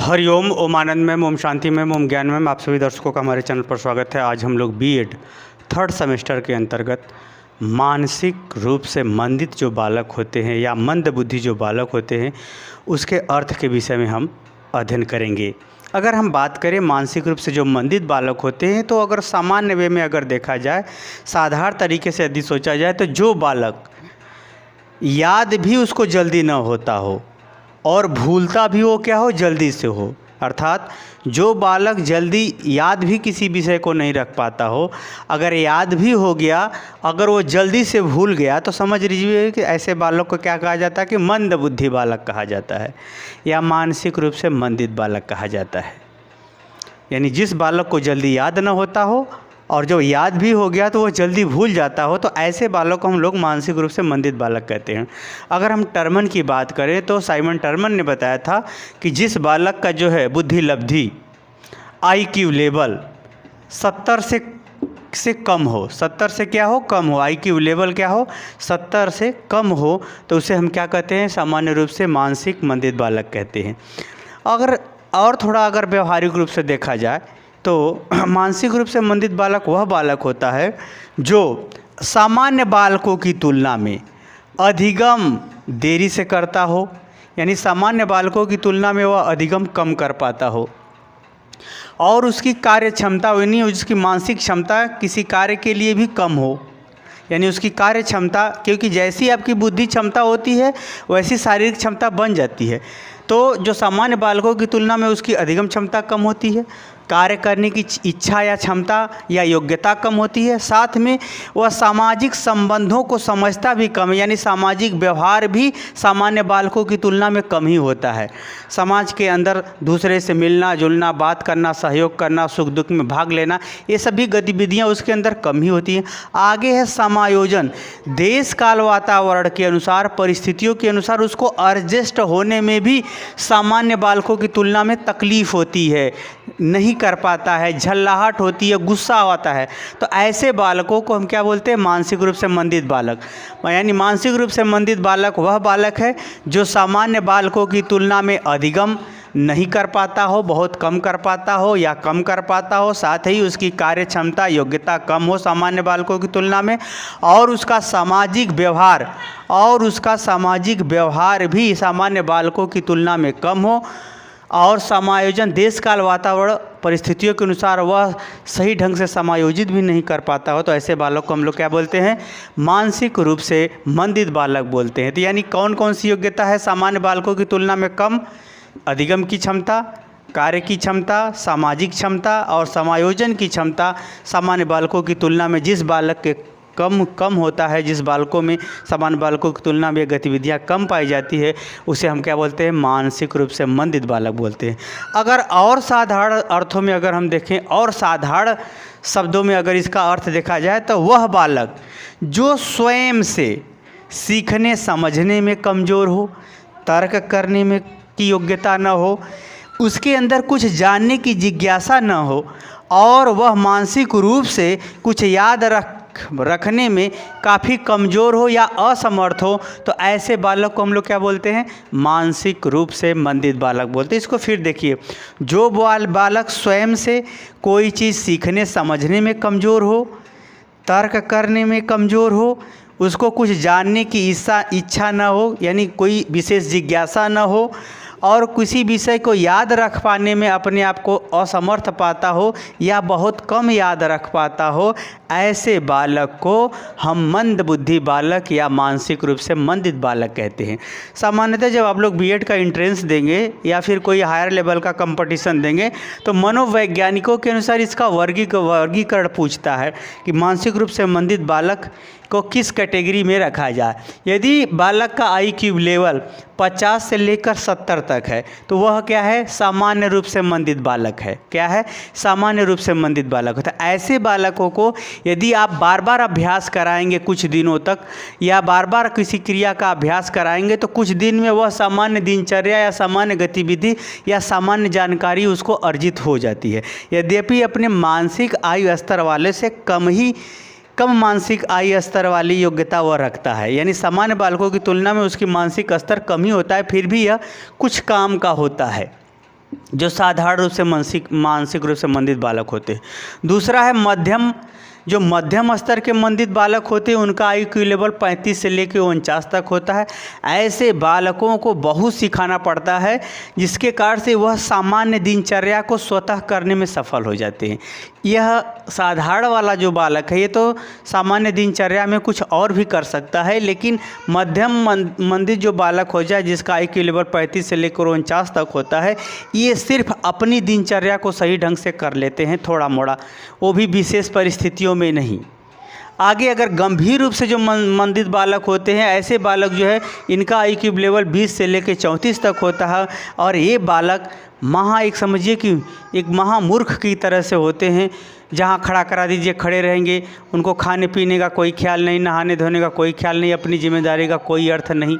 हरिओम, ओम आनंद में, ओम शांति में, ओम ज्ञान में। आप सभी दर्शकों का हमारे चैनल पर स्वागत है। आज हम लोग बीएड थर्ड सेमेस्टर के अंतर्गत मानसिक रूप से मंदित जो बालक होते हैं या मंद बुद्धि जो बालक होते हैं उसके अर्थ के विषय में हम अध्ययन करेंगे। अगर हम बात करें मानसिक रूप से जो मंदित बालक होते हैं तो अगर सामान्य वे में अगर देखा जाए, साधारण तरीके से यदि सोचा जाए तो जो बालक याद भी उसको जल्दी न होता हो और भूलता भी वो क्या हो, जल्दी से हो, अर्थात जो बालक जल्दी याद भी किसी विषय को नहीं रख पाता हो, अगर याद भी हो गया, अगर वो जल्दी से भूल गया तो समझ लीजिए कि ऐसे बालक को क्या कहा जाता है कि मंद बुद्धि बालक कहा जाता है या मानसिक रूप से मंदित बालक कहा जाता है। यानी जिस बालक को जल्दी याद न होता हो और जो याद भी हो गया तो वो जल्दी भूल जाता हो, तो ऐसे बालक को हम लोग मानसिक रूप से मंदित बालक कहते हैं। अगर हम टर्मन की बात करें तो साइमन टर्मन ने बताया था कि जिस बालक का जो है बुद्धि लब्धि IQ लेवल 70 से कम हो, 70 से क्या हो, कम हो, IQ लेवल क्या हो, 70 से कम हो, तो उसे हम क्या कहते हैं, सामान्य रूप से मानसिक मंदित बालक कहते हैं। अगर और थोड़ा अगर व्यवहारिक रूप से देखा जाए तो मानसिक रूप से मंदित बालक वह बालक होता है जो सामान्य बालकों की तुलना में अधिगम देरी से करता हो, यानी सामान्य बालकों की तुलना में वह अधिगम कम कर पाता हो और उसकी कार्य क्षमता यानी उसकी मानसिक क्षमता किसी कार्य के लिए भी कम हो, यानी उसकी कार्य क्षमता, क्योंकि जैसी आपकी बुद्धि क्षमता होती है वैसी शारीरिक क्षमता बन जाती है। तो जो सामान्य बालकों की तुलना में उसकी अधिगम क्षमता कम होती है, कार्य करने की इच्छा या क्षमता या योग्यता कम होती है, साथ में वह सामाजिक संबंधों को समझता भी कम है, यानी सामाजिक व्यवहार भी सामान्य बालकों की तुलना में कम ही होता है। समाज के अंदर दूसरे से मिलना जुलना, बात करना, सहयोग करना, सुख दुख में भाग लेना, ये सभी गतिविधियाँ उसके अंदर कम ही होती हैं। आगे है समायोजन, देश काल वातावरण के अनुसार, परिस्थितियों के अनुसार उसको एडजस्ट होने में भी सामान्य बालकों की तुलना में तकलीफ़ होती है, नहीं कर पाता है, झल्लाहट होती है, गुस्सा आता है। तो ऐसे बालकों को हम क्या बोलते हैं, मानसिक रूप से मंदित बालक। यानी मानसिक रूप से मंदित बालक वह बालक है जो सामान्य बालकों की तुलना में अधिगम नहीं कर पाता हो, बहुत कम कर पाता हो या कम कर पाता हो, साथ ही उसकी कार्य क्षमता योग्यता कम हो सामान्य बालकों की तुलना में, और उसका सामाजिक व्यवहार भी सामान्य बालकों की तुलना में कम हो, और समायोजन देश काल वातावरण परिस्थितियों के अनुसार वह सही ढंग से समायोजित भी नहीं कर पाता हो, तो ऐसे बालक को हम लोग क्या बोलते हैं, मानसिक रूप से मंदित बालक बोलते हैं। तो यानी कौन कौन सी योग्यता है सामान्य बालकों की तुलना में कम, अधिगम की क्षमता, कार्य की क्षमता, सामाजिक क्षमता और समायोजन की क्षमता सामान्य बालकों की तुलना में जिस बालक के कम होता है, जिस बालकों में सामान्य बालकों की तुलना में गतिविधियां कम पाई जाती है, उसे हम क्या बोलते हैं, मानसिक रूप से मंदित बालक बोलते हैं। अगर और साधारण अर्थों में अगर हम देखें, और साधारण शब्दों में अगर इसका अर्थ देखा जाए तो वह बालक जो स्वयं से सीखने समझने में कमज़ोर हो, तर्क करने में की योग्यता न हो, उसके अंदर कुछ जानने की जिज्ञासा न हो और वह मानसिक रूप से कुछ याद रखने में काफ़ी कमज़ोर हो या असमर्थ हो, तो ऐसे बालक को हम लोग क्या बोलते हैं, मानसिक रूप से मंदित बालक बोलते हैं। इसको फिर देखिए, जो बालक स्वयं से कोई चीज़ सीखने समझने में कमज़ोर हो, तर्क करने में कमज़ोर हो, उसको कुछ जानने की इच्छा न हो, यानी कोई विशेष जिज्ञासा न हो और किसी विषय को याद रख पाने में अपने आप को असमर्थ पाता हो या बहुत कम याद रख पाता हो, ऐसे बालक को हम मंद बुद्धि बालक या मानसिक रूप से मंदित बालक कहते हैं। सामान्यतः जब आप लोग बीएड का एंट्रेंस देंगे या फिर कोई हायर लेवल का कंपटीशन देंगे तो मनोवैज्ञानिकों के अनुसार इसका वर्गीकरण पूछता है कि मानसिक रूप से मंदित बालक को किस कैटेगरी में रखा जाए। यदि बालक का IQ लेवल 50 से लेकर 70 तक है तो वह क्या है, सामान्य रूप से मंदित बालक है। क्या है, सामान्य रूप से मंदित बालक होता है। ऐसे बालकों को यदि आप बार बार अभ्यास कराएंगे कुछ दिनों तक या बार बार किसी क्रिया का अभ्यास कराएंगे तो कुछ दिन में वह सामान्य दिनचर्या या सामान्य गतिविधि या सामान्य जानकारी उसको अर्जित हो जाती है। यद्यपि अपने मानसिक आयु स्तर वाले से कम मानसिक आयु स्तर वाली योग्यता वह रखता है, यानी सामान्य बालकों की तुलना में उसकी मानसिक स्तर कम ही होता है, फिर भी यह कुछ काम का होता है। जो साधारण रूप से मानसिक रूप से मंदित बालक होते हैं। दूसरा है मध्यम स्तर के मंदित बालक होते हैं, उनका IQ लेवल 35 से लेकर 49 तक होता है। ऐसे बालकों को बहुत सिखाना पड़ता है, जिसके कारण से वह सामान्य दिनचर्या को स्वतः करने में सफल हो जाते हैं। यह साधारण वाला जो बालक है, ये तो सामान्य दिनचर्या में कुछ और भी कर सकता है, लेकिन मध्यम मंदित जो बालक हो जाए, जिसका IQ लेवल 35 से लेकर 49 तक होता है, ये सिर्फ अपनी दिनचर्या को सही ढंग से कर लेते हैं, थोड़ा मोड़ा, वो भी विशेष परिस्थितियों में नहीं। आगे अगर गंभीर रूप से जो मंदित बालक होते हैं, ऐसे बालक जो है, इनका IQ लेवल 20 से लेकर 34 तक होता है, और ये बालक समझिए कि एक महामूर्ख की तरह से होते हैं। जहाँ खड़ा करा दीजिए खड़े रहेंगे, उनको खाने पीने का कोई ख्याल नहीं, नहाने धोने का कोई ख्याल नहीं, अपनी जिम्मेदारी का कोई अर्थ नहीं,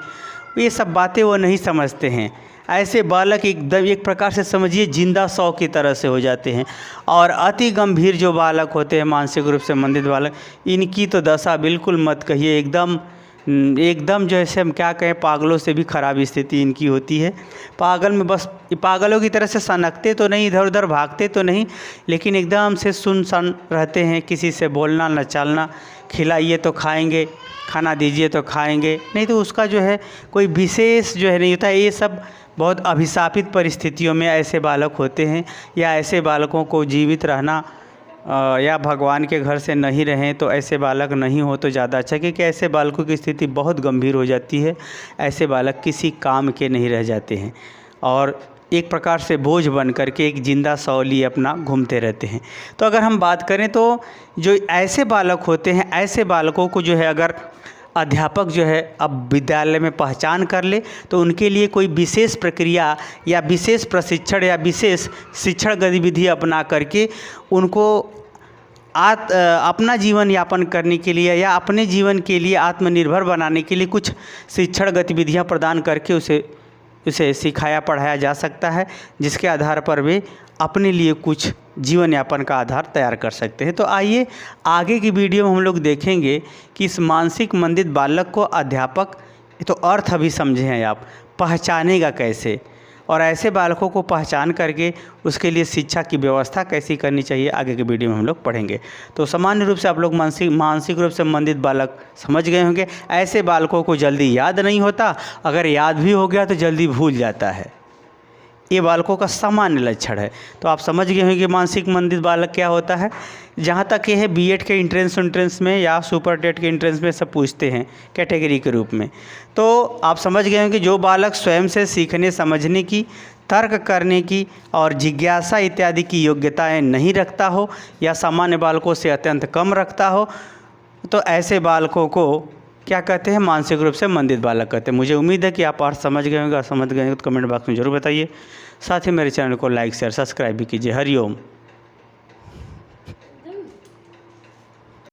ये सब बातें वो नहीं समझते हैं। ऐसे बालक एकदम एक प्रकार से समझिए जिंदा शव की तरह से हो जाते हैं। और अति गंभीर जो बालक होते हैं, मानसिक रूप से मंदित बालक, इनकी तो दशा बिल्कुल मत कहिए, एकदम जैसे हम क्या कहें, पागलों से भी ख़राब स्थिति इनकी होती है। पागलों की तरह से सनकते तो नहीं, इधर उधर भागते तो नहीं, लेकिन एकदम से सुनसान रहते हैं, किसी से बोलना न चालना, खिलाइए तो खाएंगे, खाना दीजिए तो खाएंगे, नहीं तो उसका जो है कोई विशेष जो है नहीं होता। ये सब बहुत अभिशापित परिस्थितियों में ऐसे बालक होते हैं, या ऐसे बालकों को जीवित रहना या भगवान के घर से नहीं रहें तो ऐसे बालक नहीं हो तो ज़्यादा अच्छा, क्योंकि ऐसे बालकों की स्थिति बहुत गंभीर हो जाती है। ऐसे बालक किसी काम के नहीं रह जाते हैं और एक प्रकार से बोझ बन करके एक जिंदा शव लिए अपना घूमते रहते हैं। तो अगर हम बात करें तो जो ऐसे बालक होते हैं, ऐसे बालकों को जो है अगर अध्यापक जो है अब विद्यालय में पहचान कर ले, तो उनके लिए कोई विशेष प्रक्रिया या विशेष प्रशिक्षण या विशेष शिक्षण गतिविधि अपना करके उनको अपना जीवन यापन करने के लिए या अपने जीवन के लिए आत्मनिर्भर बनाने के लिए कुछ शिक्षण गतिविधियां प्रदान करके उसे सिखाया पढ़ाया जा सकता है, जिसके आधार पर वे अपने लिए कुछ जीवन यापन का आधार तैयार कर सकते हैं। तो आइए आगे की वीडियो में हम लोग देखेंगे कि इस मानसिक मंदित बालक को अध्यापक, तो अर्थ अभी समझे हैं आप, पहचानेगा कैसे, और ऐसे बालकों को पहचान करके उसके लिए शिक्षा की व्यवस्था कैसी करनी चाहिए, आगे के वीडियो में हम लोग पढ़ेंगे। तो सामान्य रूप से आप लोग मानसिक रूप से मंदित बालक समझ गए होंगे। ऐसे बालकों को जल्दी याद नहीं होता, अगर याद भी हो गया तो जल्दी भूल जाता है, ये बालकों का सामान्य लक्षण है। तो आप समझ गए होंगे मानसिक मंदित बालक क्या होता है। जहाँ तक ये है बीएड के एंट्रेंस में या सुपर टेट के एंट्रेंस में सब पूछते हैं कैटेगरी के रूप में। तो आप समझ गए होंगे जो बालक स्वयं से सीखने समझने की, तर्क करने की और जिज्ञासा इत्यादि की योग्यताएं नहीं रखता हो या सामान्य बालकों से अत्यंत कम रखता हो, तो ऐसे बालकों को क्या कहते हैं, मानसिक रूप से मंदित बालक कहते हैं। मुझे उम्मीद है कि आप अर्थ समझ गए होंगे, और समझ गए तो कमेंट बॉक्स में जरूर बताइए। साथ ही मेरे चैनल को लाइक शेयर सब्सक्राइब भी कीजिए। हरिओम।